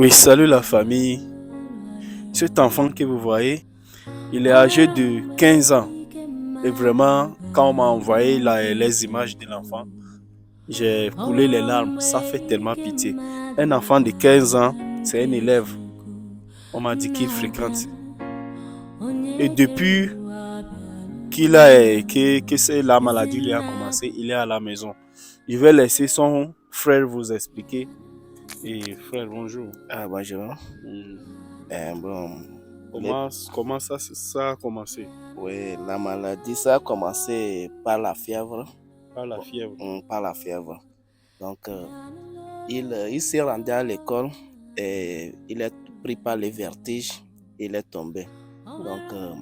Oui, salut la famille. Cet enfant que vous voyez, il est âgé de 15 ans. Et vraiment, quand on m'a envoyé les images de l'enfant, j'ai coulé les larmes. Ça fait tellement pitié. Un enfant de 15 ans, c'est un élève. On m'a dit qu'il fréquente. Et depuis que la maladie lui a commencé, il est à la maison. Je vais laisser son frère vous expliquer. Et frère, bonjour. Ah, bonjour. Hmm. Bon, les- Comment ça a commencé? oui, la maladie, ça a commencé par la fièvre. Par la Bon, fièvre. par la fièvre. Donc, il s'est rendu à l'école et il est pris par les vertiges. Il est tombé. Donc,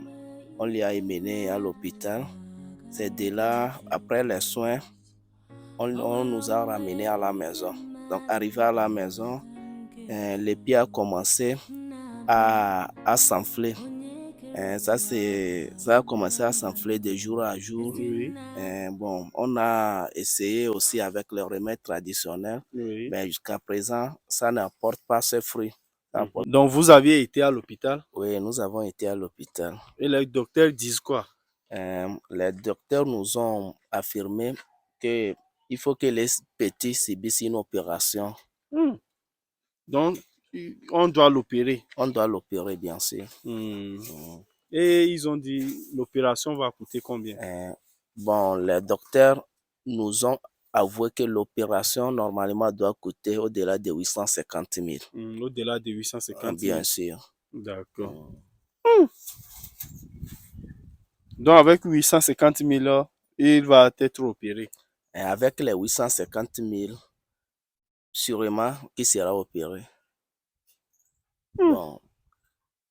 on lui a mené à l'hôpital. C'est de là, après les soins, on nous a ramenés à la maison. Donc, arrivé à la maison, les pieds a commencé à s'enfler. Ça a commencé à s'enfler de jour à jour. Oui, Bon, on a essayé aussi avec le remède traditionnel, oui. mais jusqu'à présent, ça n'apporte pas ses fruits. Donc, vous aviez été à l'hôpital Oui, nous avons été à l'hôpital. et les docteurs disent quoi? Les docteurs nous ont affirmé que il faut que les petits subissent une opération. Hmm. Donc, on doit l'opérer. On doit l'opérer, bien sûr. Hmm. Mm. Et ils ont dit l'opération va coûter combien? Euh, bon, les docteurs nous ont avoué que l'opération normalement doit coûter au-delà de 850 000. Au-delà de 850 000. Bien sûr. D'accord. Mm. Donc, avec 850 000, là, il va être opéré. Et avec les 850 000, sûrement qu'il sera opéré. Hmm. Bon,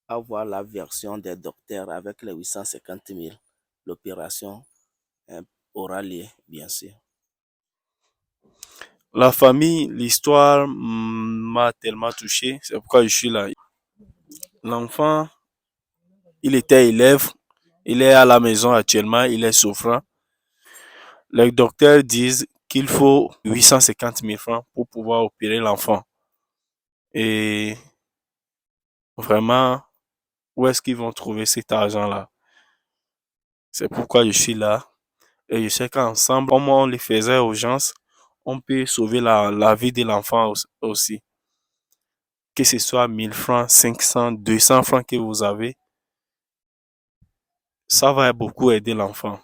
avoir la version des docteurs avec les 850 000, l'opération aura lieu, bien sûr. La famille, l'histoire m'a tellement touché. C'est pourquoi je suis là. L'enfant, il était élève. Il est à la maison actuellement. Il est souffrant. Les docteurs disent qu'il faut 850 000 francs pour pouvoir opérer l'enfant. Et vraiment, où est-ce qu'ils vont trouver cet argent-là? C'est pourquoi je suis là. Et je sais qu'ensemble, comme on les faisait urgence, on peut sauver la vie de l'enfant aussi. Que ce soit 1000 francs, 500, 200 francs que vous avez, ça va beaucoup aider l'enfant.